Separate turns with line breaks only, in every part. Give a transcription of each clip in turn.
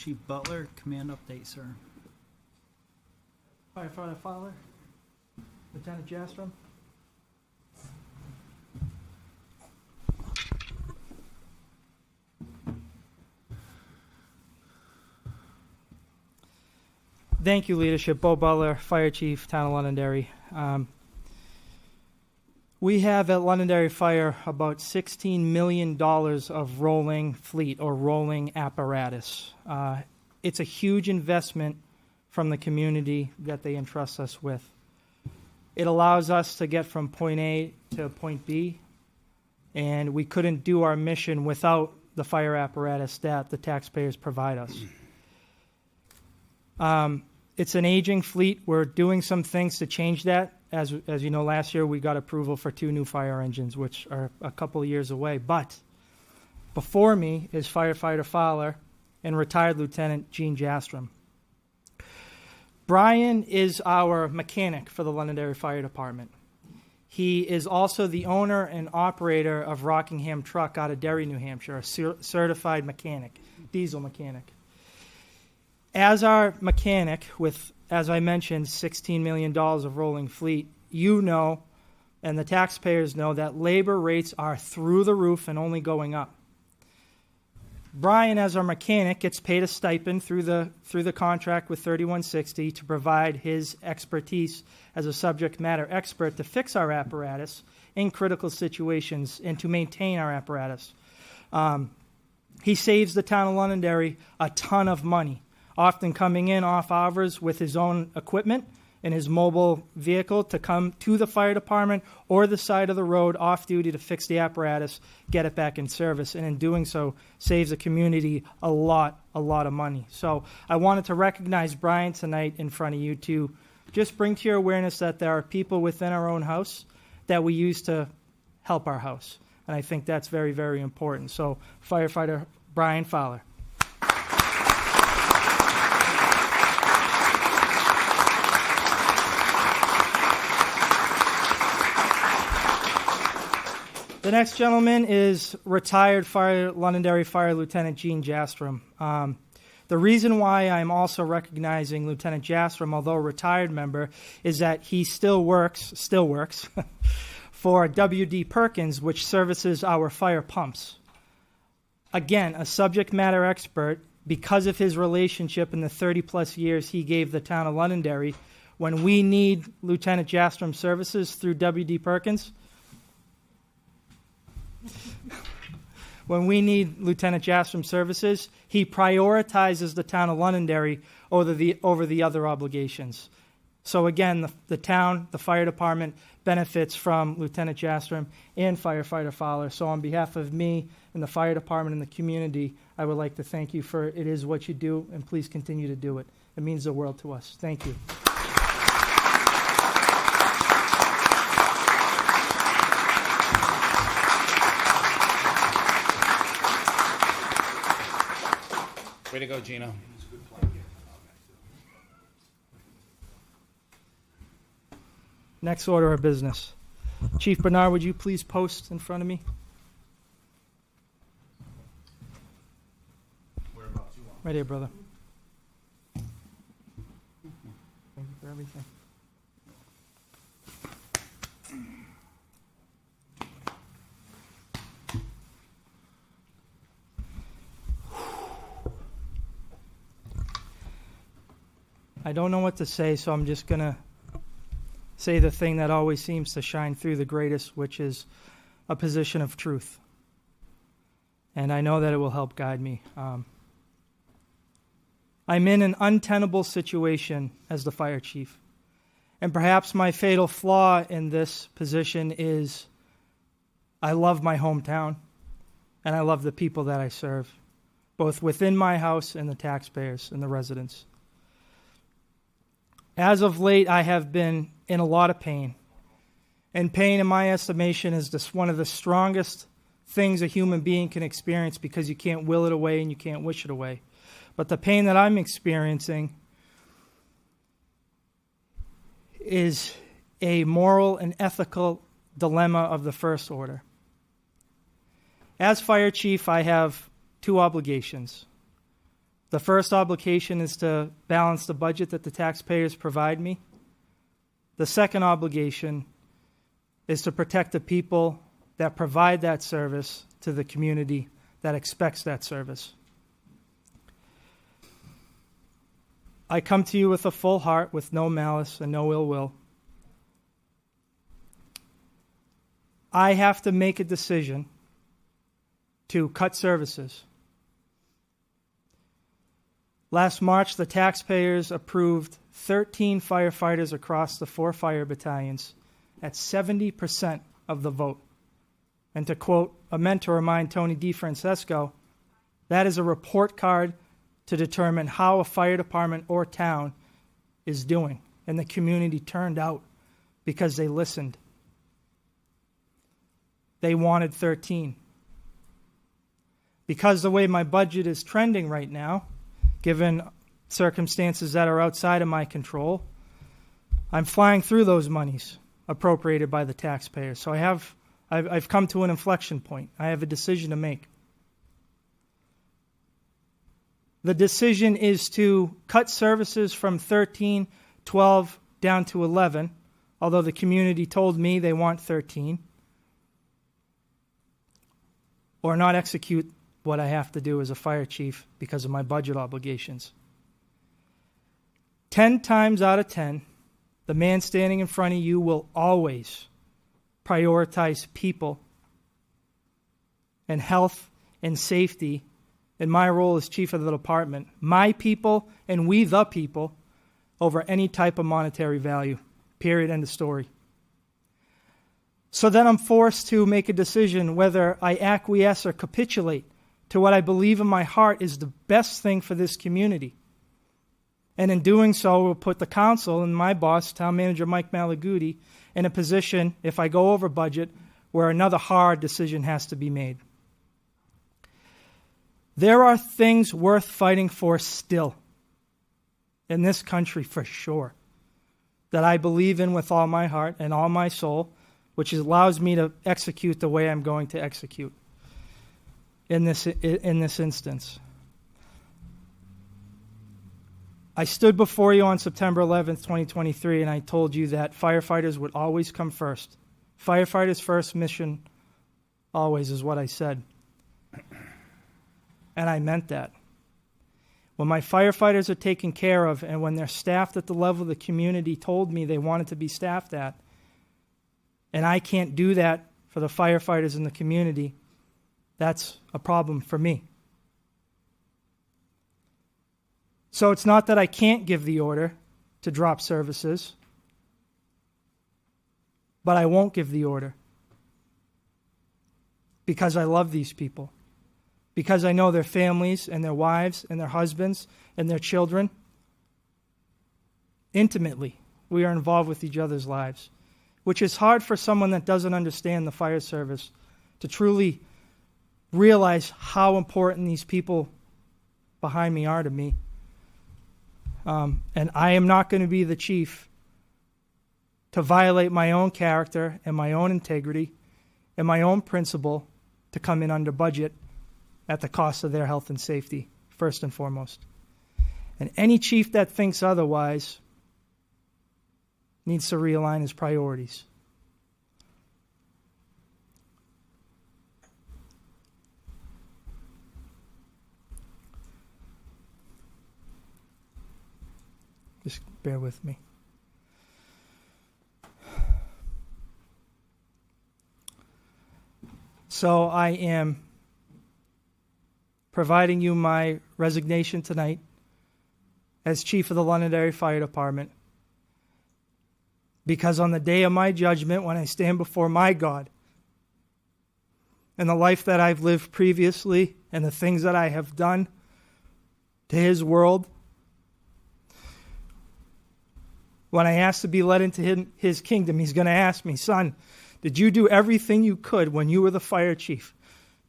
Chief Butler, command update, sir.
Firefighter Fowler, Lieutenant Jastrom. Thank you, leadership. Bo Butler, Fire Chief, Town of Londonderry. We have at Londonderry Fire about $16 million of rolling fleet or rolling apparatus. It's a huge investment from the community that they entrust us with. It allows us to get from point A to point B, and we couldn't do our mission without the fire apparatus that the taxpayers provide us. It's an aging fleet. We're doing some things to change that. As you know, last year we got approval for 2 new fire engines, which are a couple of years away. But before me is Firefighter Fowler and retired Lieutenant Gene Jastrom. Brian is our mechanic for the Londonderry Fire Department. He is also the owner and operator of Rockingham Truck out of Derry, New Hampshire, a certified mechanic, diesel mechanic. As our mechanic with, as I mentioned, $16 million of rolling fleet, you know, and the taxpayers know that labor rates are through the roof and only going up. Brian, as our mechanic, gets paid a stipend through the contract with 3160 to provide his expertise as a subject matter expert to fix our apparatus in critical situations and to maintain our apparatus. He saves the town of Londonderry a ton of money, often coming in off hours with his own equipment and his mobile vehicle to come to the fire department or the side of the road off duty to fix the apparatus, get it back in service, and in doing so saves the community a lot of money. So I wanted to recognize Brian tonight in front of you to just bring to your awareness that there are people within our own house that we use to help our house. And I think that's very, very important. So Firefighter Brian Fowler. The next gentleman is retired Londonderry Fire Lieutenant Gene Jastrom. The reason why I'm also recognizing Lieutenant Jastrom, although a retired member, is that he still works for W.D. Perkins, which services our fire pumps. Again, a subject matter expert because of his relationship in the 30-plus years he gave the town of Londonderry. When we need Lieutenant Jastrom's services through W.D. Perkins, when we need Lieutenant Jastrom's services, he prioritizes the town of Londonderry over the other obligations. So again, the town, the fire department benefits from Lieutenant Jastrom and Firefighter Fowler. So on behalf of me and the fire department and the community, I would like to thank you for it is what you do, and please continue to do it. It means the world to us. Thank you.
Way to go, Gino.
Next order of business. Chief Bernard, would you please post in front of me?
Whereabouts you want?
Right here, brother. Thank you for everything. I don't know what to say, so I'm just going to say the thing that always seems to shine through the greatest, which is a position of truth. And I know that it will help guide me. I'm in an untenable situation as the fire chief. And perhaps my fatal flaw in this position is I love my hometown, and I love the people that I serve, both within my house and the taxpayers and the residents. As of late, I have been in a lot of pain. And pain, in my estimation, is just one of the strongest things a human being can experience because you can't will it away and you can't wish it away. But the pain that I'm experiencing is a moral and ethical dilemma of the first order. As fire chief, I have 2 obligations. The first obligation is to balance the budget that the taxpayers provide me. The second obligation is to protect the people that provide that service to the community that expects that service. I come to you with a full heart, with no malice and no ill will. I have to make a decision to cut services. Last March, the taxpayers approved 13 firefighters across the 4 fire battalions at 70% of the vote. And to quote a mentor of mine, Tony DeFrancesco, that is a report card to determine how a fire department or town is doing. And the community turned out because they listened. They wanted 13. Because the way my budget is trending right now, given circumstances that are outside of my control, I'm flying through those monies appropriated by the taxpayers. So I've come to an inflection point. I have a decision to make. The decision is to cut services from 13, 12, down to 11, although the community told me they want 13, or not execute what I have to do as a fire chief because of my budget obligations. 10 times out of 10, the man standing in front of you will always prioritize people and health and safety in my role as chief of the department, my people and we the people, over any type of monetary value. Period. End of story. So then I'm forced to make a decision whether I acquiesce or capitulate to what I believe in my heart is the best thing for this community. And in doing so, will put the council and my boss, town manager Mike Malaguti, in a position, if I go over budget, where another hard decision has to be made. There are things worth fighting for still in this country for sure that I believe in with all my heart and all my soul, which allows me to execute the way I'm going to execute in this instance. I stood before you on September 11th, 2023, and I told you that firefighters would always come first. Firefighters' first mission always is what I said. And I meant that. When my firefighters are taken care of and when they're staffed at the level the community told me they wanted to be staffed at, and I can't do that for the firefighters in the community, that's a problem for me. So it's not that I can't give the order to drop services, but I won't give the order because I love these people, because I know their families and their wives and their husbands and their children intimately. We are involved with each other's lives, which is hard for someone that doesn't understand the fire service to truly realize how important these people behind me are to me. And I am not going to be the chief to violate my own character and my own integrity and my own principle to come in under budget at the cost of their health and safety, first and foremost. And any chief that thinks otherwise needs to realign his priorities. Just bear with me. So I am providing you my resignation tonight as chief of the Londonderry Fire Department, because on the day of my judgment, when I stand before my God and the life that I've lived previously and the things that I have done to his world, when I ask to be led into his kingdom, he's going to ask me, son, did you do everything you could when you were the fire chief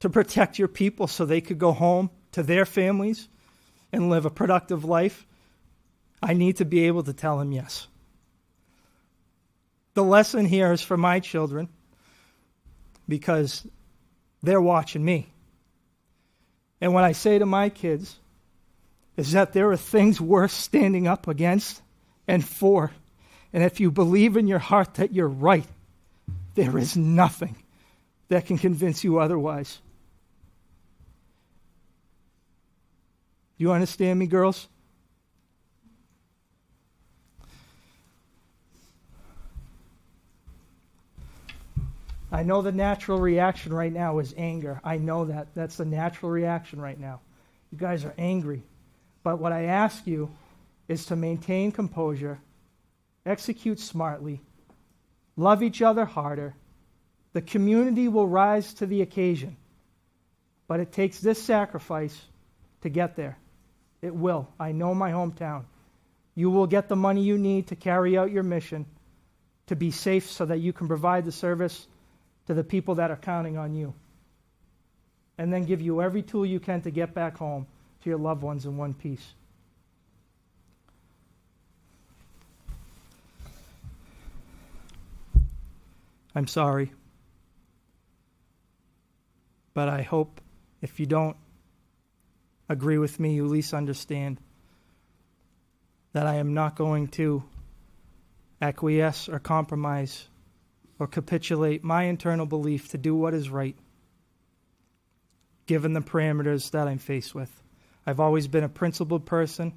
to protect your people so they could go home to their families and live a productive life? I need to be able to tell him yes. The lesson here is for my children because they're watching me. And when I say to my kids, is that there are things worth standing up against and for. And if you believe in your heart that you're right, there is nothing that can convince you otherwise. You understand me, girls? I know the natural reaction right now is anger. I know that. That's the natural reaction right now. You guys are angry. But what I ask you is to maintain composure, execute smartly, love each other harder. The community will rise to the occasion. But it takes this sacrifice to get there. It will. I know my hometown. You will get the money you need to carry out your mission, to be safe so that you can provide the service to the people that are counting on you. And then give you every tool you can to get back home to your loved ones in one piece. I'm sorry. But I hope if you don't agree with me, you at least understand that I am not going to acquiesce or compromise or capitulate my internal belief to do what is right, given the parameters that I'm faced with. I've always been a principled person,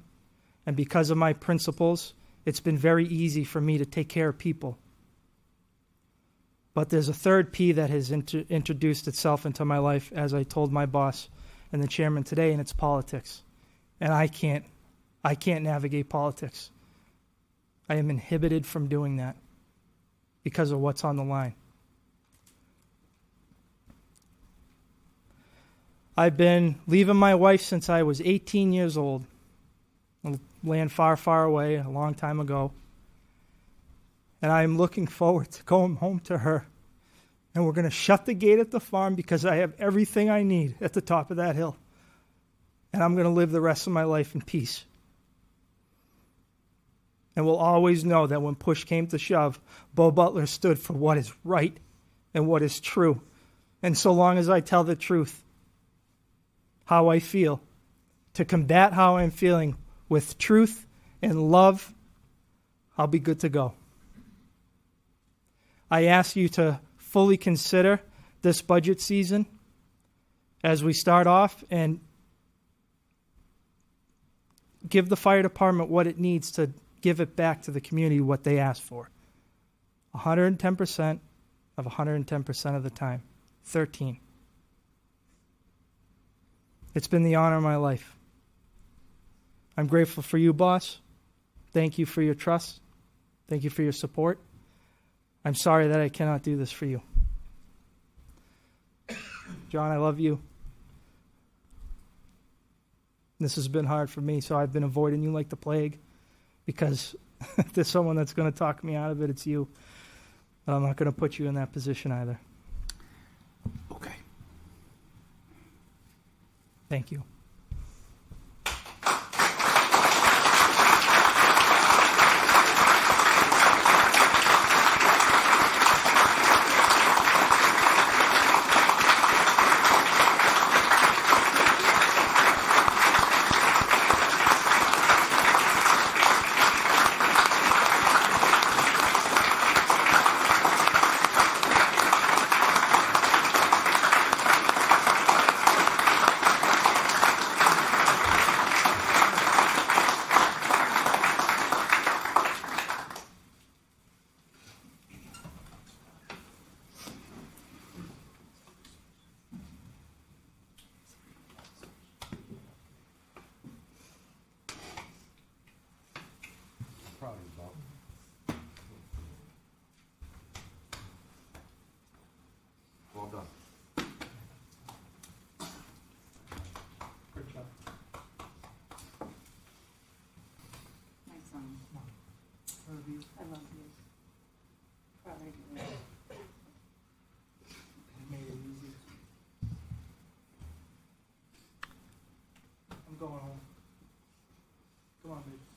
and because of my principles, it's been very easy for me to take care of people. But there's a third P that has introduced itself into my life, as I told my boss and the chairman today, and it's politics. And I can't navigate politics. I am inhibited from doing that because of what's on the line. I've been leaving my wife since I was 18 years old. A land far, far away, a long time ago. And I'm looking forward to going home to her. And we're going to shut the gate at the farm because I have everything I need at the top of that hill. And I'm going to live the rest of my life in peace. And we'll always know that when push came to shove, Bo Butler stood for what is right and what is true. And so long as I tell the truth, how I feel, to combat how I'm feeling with truth and love, I'll be good to go. I ask you to fully consider this budget season as we start off and give the fire department what it needs to give it back to the community what they asked for. 110% of 110% of the time. 13. It's been the honor of my life. I'm grateful for you, boss. Thank you for your trust. Thank you for your support. I'm sorry that I cannot do this for you. John, I love you. This has been hard for me, so I've been avoiding you like the plague because if there's someone that's going to talk me out of it, it's you. But I'm not going to put you in that position either.
Okay.
Thank you.
Proud of you, Bob. Well done.
Good job.
My son. I love you. Proud of you.
Made it easy. I'm going home. Come on, baby.